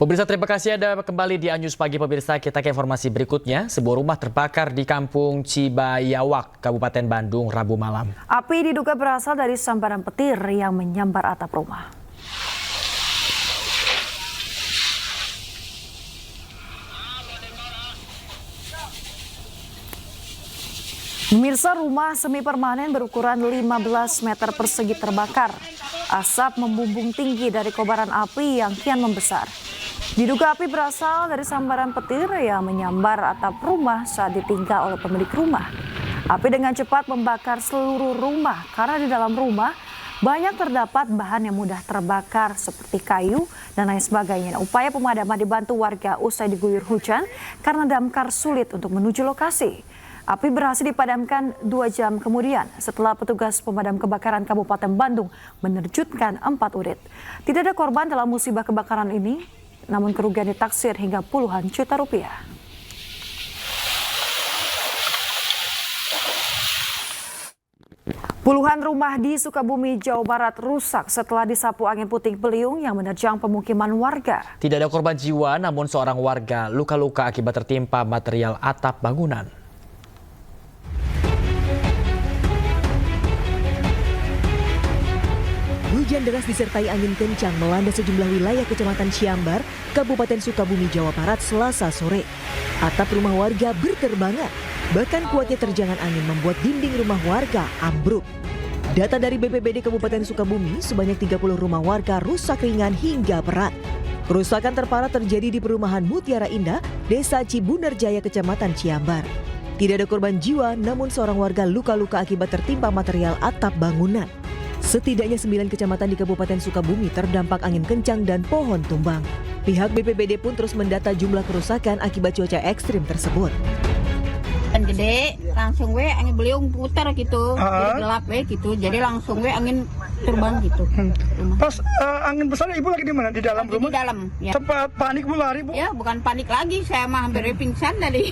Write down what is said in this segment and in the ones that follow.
Pemirsa, terima kasih Anda kembali di Anyus Pagi. Pemirsa, kita ke informasi berikutnya. Sebuah rumah terbakar di Kampung Cibayawak, Kabupaten Bandung, Rabu malam. Api diduga berasal dari sambaran petir yang menyambar atap rumah. Pemirsa, rumah semi permanen berukuran 15 meter persegi terbakar. Asap membumbung tinggi dari kobaran api yang kian membesar. Diduga api berasal dari sambaran petir yang menyambar atap rumah saat ditinggal oleh pemilik rumah. Api dengan cepat membakar seluruh rumah karena di dalam rumah banyak terdapat bahan yang mudah terbakar seperti kayu dan lain sebagainya. Upaya pemadaman dibantu warga usai diguyur hujan karena damkar sulit untuk menuju lokasi. Api berhasil dipadamkan 2 jam kemudian setelah petugas pemadam kebakaran Kabupaten Bandung menerjunkan 4 unit. Tidak ada korban dalam musibah kebakaran ini, namun kerugian ditaksir hingga puluhan juta rupiah. Puluhan rumah di Sukabumi, Jawa Barat rusak setelah disapu angin puting beliung yang menerjang pemukiman warga. Tidak ada korban jiwa, namun seorang warga luka-luka akibat tertimpa material atap bangunan. Hujan deras disertai angin kencang melanda sejumlah wilayah Kecamatan Ciambar, Kabupaten Sukabumi, Jawa Barat, Selasa sore. Atap rumah warga berterbangan, bahkan kuatnya terjangan angin membuat dinding rumah warga ambruk. Data dari BPBD Kabupaten Sukabumi, sebanyak 30 rumah warga rusak ringan hingga berat. Kerusakan terparah terjadi di perumahan Mutiara Indah, Desa Cibunarjaya, Kecamatan Ciambar. Tidak ada korban jiwa, namun seorang warga luka-luka akibat tertimpa material atap bangunan. Setidaknya 9 kecamatan di Kabupaten Sukabumi terdampak angin kencang dan pohon tumbang. Pihak BPBD pun terus mendata jumlah kerusakan akibat cuaca ekstrim tersebut. Dan gede, langsung angin beliung putar gitu, jadi gelap gitu, jadi langsung angin terbang gitu. Pas angin besar, ibu lagi di mana? Di dalam rumah? Di dalam, ya. Sempat panik, bu, lari, bu? Ya, bukan panik lagi, saya mah hampir pingsan tadi.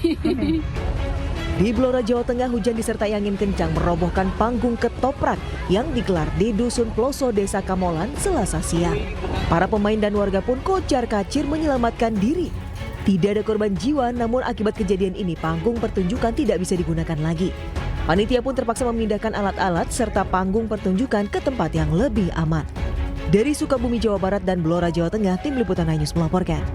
Di Blora, Jawa Tengah, hujan disertai angin kencang merobohkan panggung ketoprak yang digelar di Dusun Ploso, Desa Kamolan, Selasa siang. Para pemain dan warga pun kocar-kacir menyelamatkan diri. Tidak ada korban jiwa, namun akibat kejadian ini panggung pertunjukan tidak bisa digunakan lagi. Panitia pun terpaksa memindahkan alat-alat serta panggung pertunjukan ke tempat yang lebih aman. Dari Sukabumi, Jawa Barat dan Blora, Jawa Tengah, Tim Liputan Anyus melaporkan.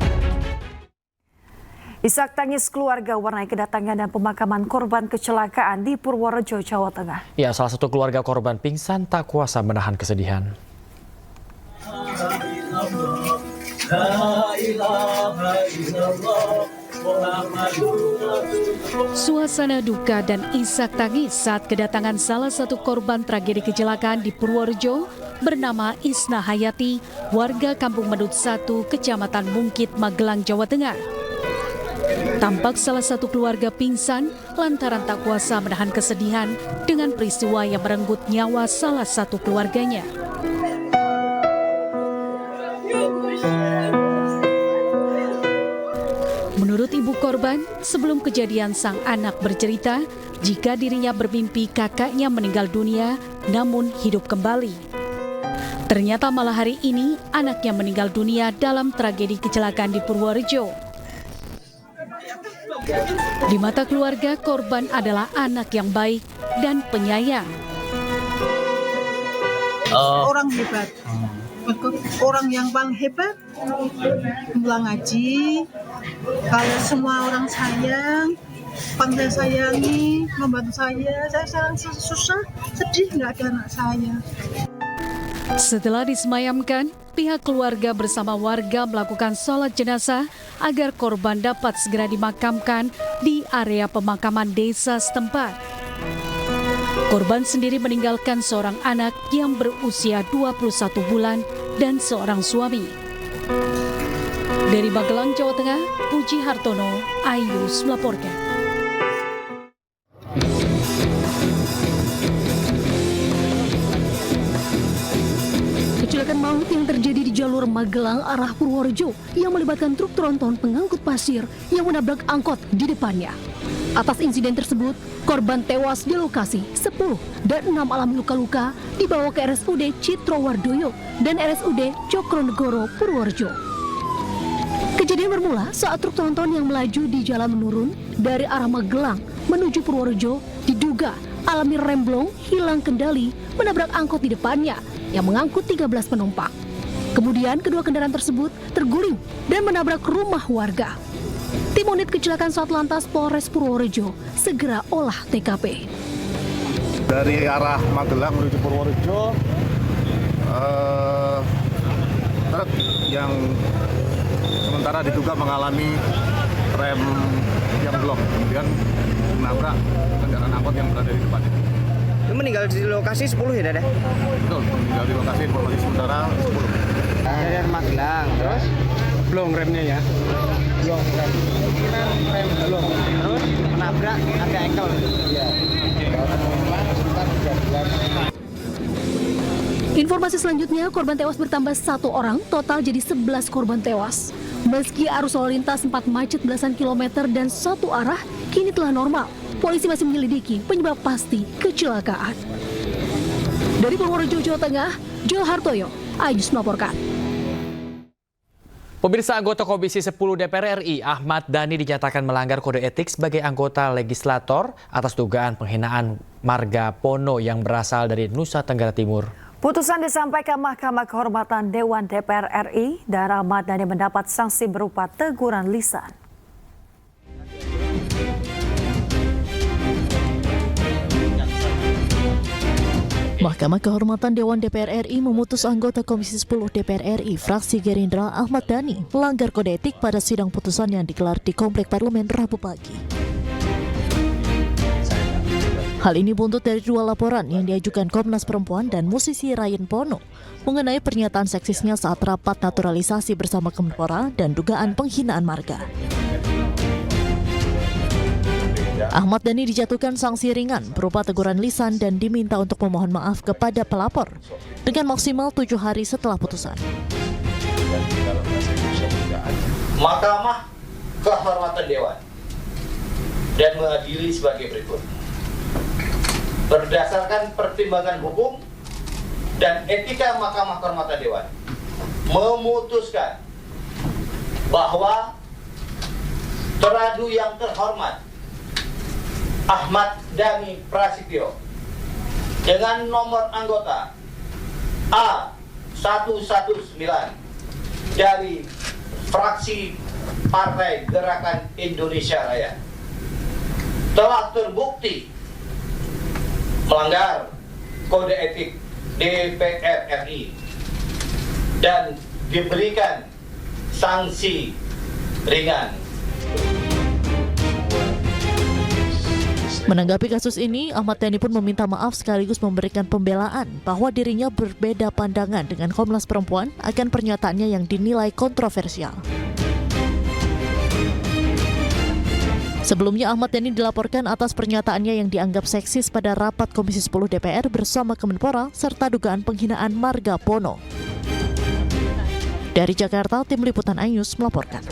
Isak tangis keluarga warnai kedatangan dan pemakaman korban kecelakaan di Purworejo, Jawa Tengah. Ya, salah satu keluarga korban pingsan tak kuasa menahan kesedihan. Suasana duka dan isak tangis saat kedatangan salah satu korban tragedi kecelakaan di Purworejo bernama Isna Hayati, warga Kampung Medut 1, Kecamatan Mungkit, Magelang, Jawa Tengah. Tampak salah satu keluarga pingsan lantaran tak kuasa menahan kesedihan dengan peristiwa yang merenggut nyawa salah satu keluarganya. Menurut ibu korban, sebelum kejadian sang anak bercerita jika dirinya bermimpi kakaknya meninggal dunia namun hidup kembali. Ternyata malah hari ini anaknya meninggal dunia dalam tragedi kecelakaan di Purworejo. Di mata keluarga, korban adalah anak yang baik dan penyayang. Orang hebat, orang yang paling hebat, pulang ngaji. Kalau semua orang sayang, saya sayangi, membantu saya sekarang susah, sedih nggak ada anak saya. Setelah disemayamkan, pihak keluarga bersama warga melakukan sholat jenazah agar korban dapat segera dimakamkan di area pemakaman desa setempat. Korban sendiri meninggalkan seorang anak yang berusia 21 bulan dan seorang suami. Dari Magelang, Jawa Tengah, Puji Hartono, Ayus melaporkan. Kecelakaan maut yang terjadi di jalur Magelang arah Purworejo yang melibatkan truk tronton pengangkut pasir yang menabrak angkot di depannya. Atas insiden tersebut, korban tewas di lokasi, 10 dan 6 alami luka-luka dibawa ke RSUD Citrowardoyo dan RSUD Cokronegoro, Purworejo. Kejadian bermula saat truk tronton yang melaju di jalan menurun dari arah Magelang menuju Purworejo diduga alami remblong, hilang kendali, menabrak angkot di depannya yang mengangkut 13 penumpang. Kemudian kedua kendaraan tersebut terguling dan menabrak rumah warga. Tim unit kecelakaan Satlantas Polres Purworejo segera olah TKP. Dari arah Magelang menuju Purworejo, truk yang sementara diduga mengalami rem yang blok, kemudian menabrak kendaraan angkot yang berada di depan itu. Itu meninggal di lokasi 10 ya, Dada? Betul, meninggal di lokasi informasi sementara 10. Dari Magelang, terus? Belum remnya ya. Belum rem. Terus menabrak ada engkel. Iya. Informasi selanjutnya, korban tewas bertambah 1 orang, total jadi 11 korban tewas. Meski arus lalu lintas sempat macet belasan kilometer dan satu arah, kini telah normal. Polisi masih menyelidiki penyebab pasti kecelakaan. Dari Purworejo, Jawa Tengah, Joel Hartoyo, Ayus melaporkan. Pemirsa, anggota Komisi 10 DPR RI Ahmad Dhani dinyatakan melanggar kode etik sebagai anggota legislator atas dugaan penghinaan marga Pono yang berasal dari Nusa Tenggara Timur. Putusan disampaikan Mahkamah Kehormatan Dewan DPR RI dan Ahmad Dhani mendapat sanksi berupa teguran lisan. Mahkamah Kehormatan Dewan DPR RI memutus anggota Komisi 10 DPR RI fraksi Gerindra Ahmad Dhani melanggar kode etik pada sidang putusan yang digelar di Komplek Parlemen Rabu pagi. Hal ini buntut dari 2 laporan yang diajukan Komnas Perempuan dan musisi Ryan Pono mengenai pernyataan seksisnya saat rapat naturalisasi bersama Kemenpora dan dugaan penghinaan marga. Ahmad Dhani dijatuhkan sanksi ringan berupa teguran lisan dan diminta untuk memohon maaf kepada pelapor dengan maksimal 7 hari setelah putusan. Mahkamah Kehormatan Dewan dan mengadili sebagai berikut. Berdasarkan pertimbangan hukum dan etika Mahkamah Kehormatan Dewan memutuskan bahwa teradu yang terhormat Ahmad Dhani Prasetyo dengan nomor anggota A119 dari fraksi Partai Gerakan Indonesia Raya telah terbukti melanggar kode etik DPR RI dan diberikan sanksi ringan. Menanggapi kasus ini, Ahmad Dhani pun meminta maaf sekaligus memberikan pembelaan bahwa dirinya berbeda pandangan dengan Komnas Perempuan akan pernyataannya yang dinilai kontroversial. Sebelumnya, Ahmad Dhani dilaporkan atas pernyataannya yang dianggap seksis pada rapat Komisi 10 DPR bersama Kemenpora serta dugaan penghinaan marga Pono. Dari Jakarta, Tim Liputan iNews melaporkan.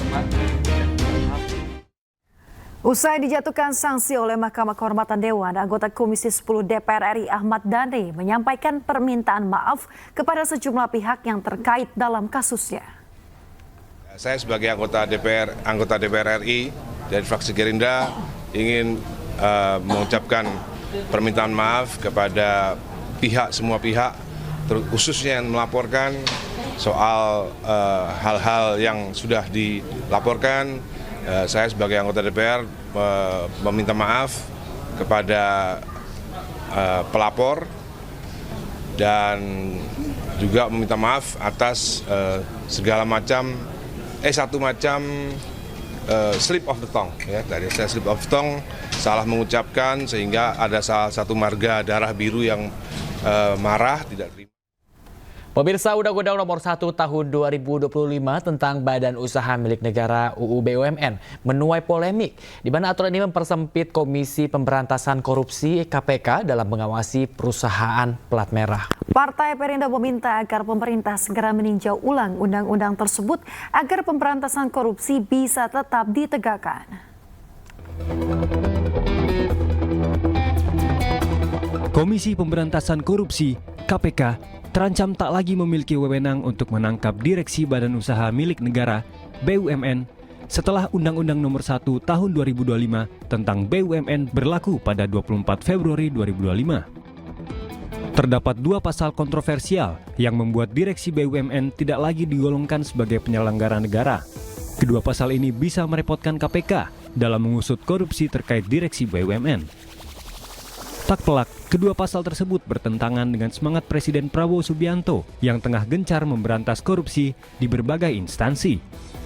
Usai dijatuhkan sanksi oleh Mahkamah Kehormatan Dewan, anggota Komisi 10 DPR RI Ahmad Dhani menyampaikan permintaan maaf kepada sejumlah pihak yang terkait dalam kasusnya. Saya sebagai anggota DPR RI dari fraksi Gerindra ingin mengucapkan permintaan maaf kepada semua pihak, khususnya yang melaporkan soal hal-hal yang sudah dilaporkan. Saya sebagai anggota DPR meminta maaf kepada pelapor dan juga meminta maaf atas segala macam satu macam slip of the tongue ya, dari saya slip of the tongue, salah mengucapkan sehingga ada salah satu marga darah biru yang marah tidak terima. Pemirsa, Undang-Undang Nomor 1 Tahun 2025 tentang Badan Usaha Milik Negara UU BUMN menuai polemik, di mana aturan ini mempersempit Komisi Pemberantasan Korupsi KPK dalam mengawasi perusahaan plat merah. Partai Perindo meminta agar pemerintah segera meninjau ulang undang-undang tersebut agar pemberantasan korupsi bisa tetap ditegakkan. Komisi Pemberantasan Korupsi KPK terancam tak lagi memiliki wewenang untuk menangkap direksi badan usaha milik negara BUMN setelah Undang-Undang Nomor 1 Tahun 2025 tentang BUMN berlaku pada 24 Februari 2025. Terdapat 2 pasal kontroversial yang membuat direksi BUMN tidak lagi digolongkan sebagai penyelenggara negara. Kedua pasal ini bisa merepotkan KPK dalam mengusut korupsi terkait direksi BUMN. Tak pelak, kedua pasal tersebut bertentangan dengan semangat Presiden Prabowo Subianto yang tengah gencar memberantas korupsi di berbagai instansi.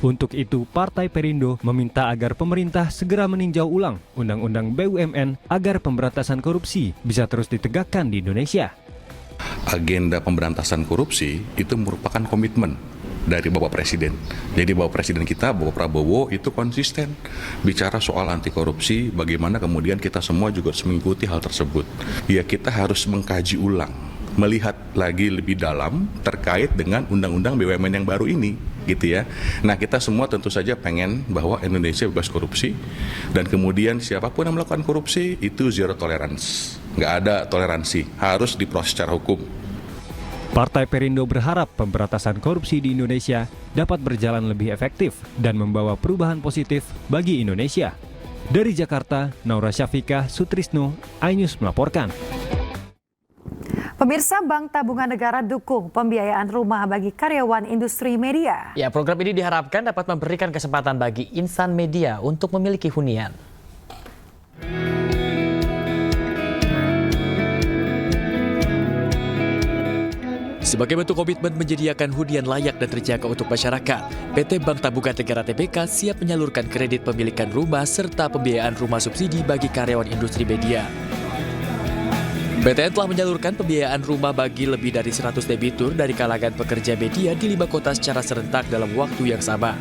Untuk itu, Partai Perindo meminta agar pemerintah segera meninjau ulang Undang-Undang BUMN agar pemberantasan korupsi bisa terus ditegakkan di Indonesia. Agenda pemberantasan korupsi itu merupakan komitmen dari Bapak Presiden. Jadi Bapak Presiden kita, Bapak Prabowo itu konsisten bicara soal anti korupsi, bagaimana kemudian kita semua juga harus mengikuti hal tersebut. Ya, kita harus mengkaji ulang, melihat lagi lebih dalam terkait dengan undang-undang BUMN yang baru ini, gitu ya. Nah, kita semua tentu saja pengen bahwa Indonesia bebas korupsi, dan kemudian siapapun yang melakukan korupsi itu zero tolerance, nggak ada toleransi, harus diproses secara hukum. Partai Perindo berharap pemberantasan korupsi di Indonesia dapat berjalan lebih efektif dan membawa perubahan positif bagi Indonesia. Dari Jakarta, Naura Syafiqah Sutrisno, iNews melaporkan. Pemirsa, Bank Tabungan Negara dukung pembiayaan rumah bagi karyawan industri media. Ya, program ini diharapkan dapat memberikan kesempatan bagi insan media untuk memiliki hunian. Sebagai bentuk komitmen menyediakan hunian layak dan terjangkau untuk masyarakat, PT Bank Tabungan Negara TBK siap menyalurkan kredit pemilikan rumah serta pembiayaan rumah subsidi bagi karyawan industri media. BTN telah menyalurkan pembiayaan rumah bagi lebih dari 100 debitur dari kalangan pekerja media di 5 kota secara serentak dalam waktu yang sama.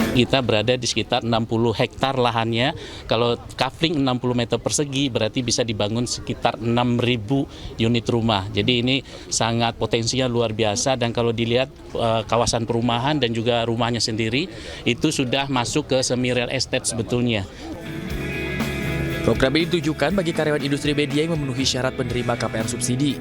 Kita berada di sekitar 60 hektar lahannya. Kalau covering 60 meter persegi berarti bisa dibangun sekitar 6.000 unit rumah. Jadi ini sangat potensinya luar biasa, dan kalau dilihat kawasan perumahan dan juga rumahnya sendiri itu sudah masuk ke semi real estate sebetulnya. Program ini ditujukan bagi karyawan industri media yang memenuhi syarat penerima KPR subsidi,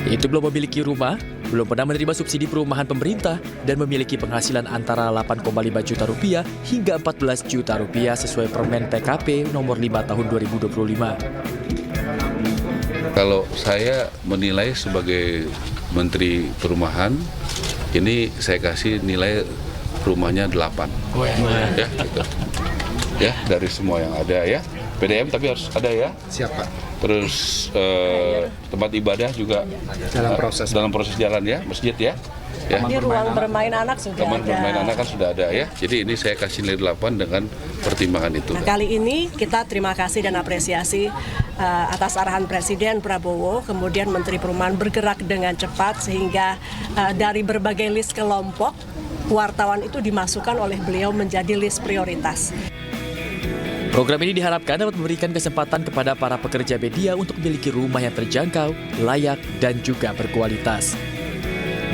yaitu belum memiliki rumah, belum pernah menerima subsidi perumahan pemerintah, dan memiliki penghasilan antara 8,5 juta rupiah hingga 14 juta rupiah sesuai Permen PKP nomor 5 tahun 2025. Kalau saya menilai sebagai Menteri Perumahan, ini saya kasih nilai rumahnya 8. Ya, gitu. Ya, dari semua yang ada ya. PDM tapi harus ada ya. Siapa? Terus tempat ibadah juga dalam proses jalan ya, masjid ya. Ya. Ini ruang bermain anak sudah Taman ada. bermain anak kan sudah ada ya. Jadi ini saya kasih nilai 8 dengan pertimbangan itu. Nah, kali ini kita terima kasih dan apresiasi atas arahan Presiden Prabowo, kemudian Menteri Perumahan bergerak dengan cepat sehingga dari berbagai list kelompok wartawan itu dimasukkan oleh beliau menjadi list prioritas. Program ini diharapkan dapat memberikan kesempatan kepada para pekerja media untuk memiliki rumah yang terjangkau, layak, dan juga berkualitas.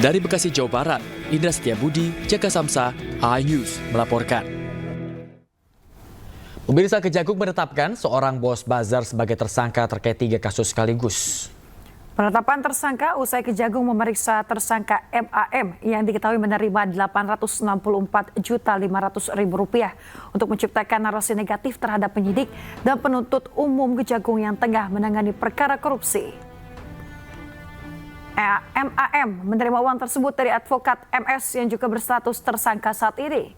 Dari Bekasi, Jawa Barat, Indra Setiabudi, Jaka Samsa, iNews melaporkan. Pemirsa, Kejagung menetapkan seorang bos bazar sebagai tersangka terkait 3 kasus sekaligus. Penetapan tersangka usai Kejagung memeriksa tersangka MAM yang diketahui menerima Rp864.500.000 untuk menciptakan narasi negatif terhadap penyidik dan penuntut umum Kejagung yang tengah menangani perkara korupsi. MAM menerima uang tersebut dari advokat MS yang juga berstatus tersangka saat ini.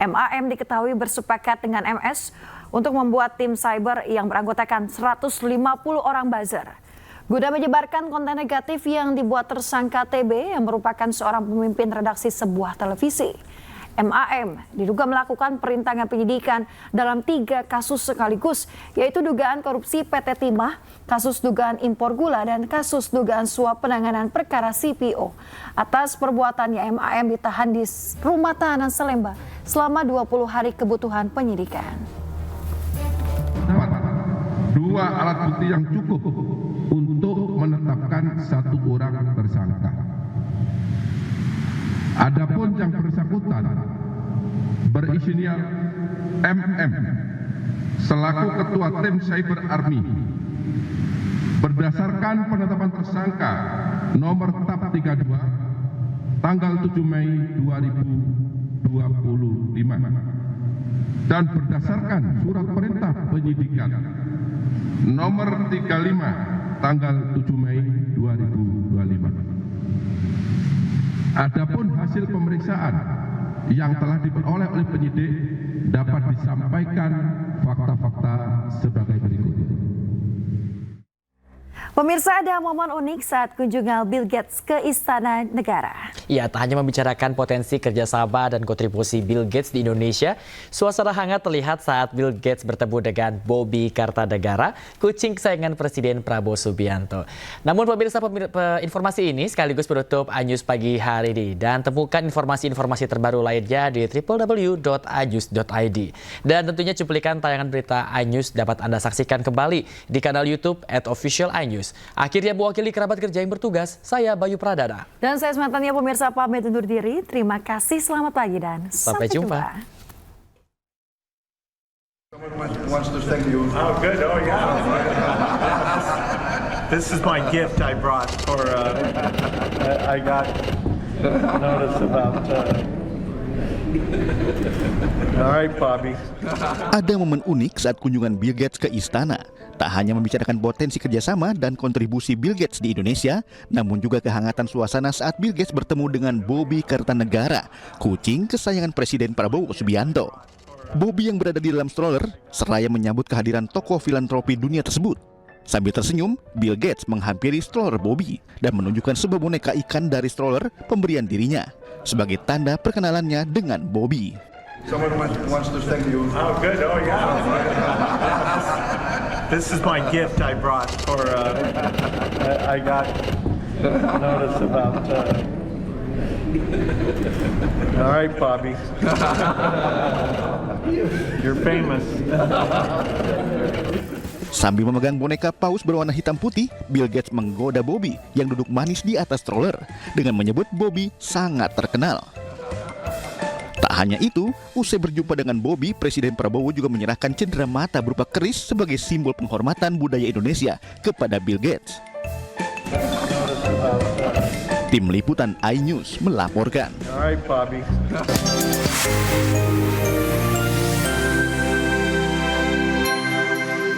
MAM diketahui bersepakat dengan MS untuk membuat tim cyber yang beranggotakan 150 orang buzzer. Guna menyebarkan konten negatif yang dibuat tersangka TB yang merupakan seorang pemimpin redaksi sebuah televisi. MAM diduga melakukan perintangan penyidikan dalam 3 kasus sekaligus, yaitu dugaan korupsi PT Timah, kasus dugaan impor gula, dan kasus dugaan suap penanganan perkara CPO. Atas perbuatannya, MAM ditahan di rumah tahanan Salemba selama 20 hari kebutuhan penyidikan. 2 alat bukti yang cukup untuk menetapkan 1 orang tersangka. Adapun yang bersangkutan berinisial MM selaku Ketua Tim Cyber Army Berdasarkan penetapan tersangka nomor TAP 32 tanggal 7 Mei 2025 dan berdasarkan surat perintah penyidikan nomor 35 tanggal 7 Mei 2025. Adapun hasil pemeriksaan yang telah diperoleh oleh penyidik dapat disampaikan fakta-fakta sebagai berikut. Pemirsa, ada momen unik saat kunjungan Bill Gates ke Istana Negara. Ya, tak hanya membicarakan potensi kerjasama dan kontribusi Bill Gates di Indonesia, suasana hangat terlihat saat Bill Gates bertemu dengan Bobby Kartanegara, kucing kesayangan Presiden Prabowo Subianto. Namun pemirsa, informasi ini sekaligus menutup iNews pagi hari ini. Dan temukan informasi-informasi terbaru lainnya di www.ajus.id. Dan tentunya cuplikan tayangan berita iNews dapat Anda saksikan kembali di kanal YouTube @officialinews. Akhirnya mewakili kerabat kerja yang bertugas, saya Bayu Pradana. Dan saya semangatnya pemirsa pamit undur diri. Terima kasih, selamat pagi dan sampai jumpa. Wants to thank you. Oh, good. Oh, yeah. This is my gift I brought for. I got notice about. Alright, Bobby. Ada momen unik saat kunjungan Bill Gates ke istana. Tak hanya membicarakan potensi kerjasama dan kontribusi Bill Gates di Indonesia, namun juga kehangatan suasana saat Bill Gates bertemu dengan Bobby Kartanegara, kucing kesayangan Presiden Prabowo Subianto. Bobby yang berada di dalam stroller seraya menyambut kehadiran tokoh filantropi dunia tersebut. Sambil tersenyum, Bill Gates menghampiri stroller Bobby dan menunjukkan sebuah boneka ikan dari stroller pemberian dirinya sebagai tanda perkenalannya dengan Bobby. Someone wants to thank you. Oh, good. Oh, yeah. This is my gift I brought for. I got notice about. Alright, Bobby. You're famous. Sambil memegang boneka paus berwarna hitam putih, Bill Gates menggoda Bobby yang duduk manis di atas stroller dengan menyebut Bobby sangat terkenal. Tak hanya itu, usai berjumpa dengan Bobby, Presiden Prabowo juga menyerahkan cendera mata berupa keris sebagai simbol penghormatan budaya Indonesia kepada Bill Gates. Tim Liputan iNews melaporkan. Alright, Bobby.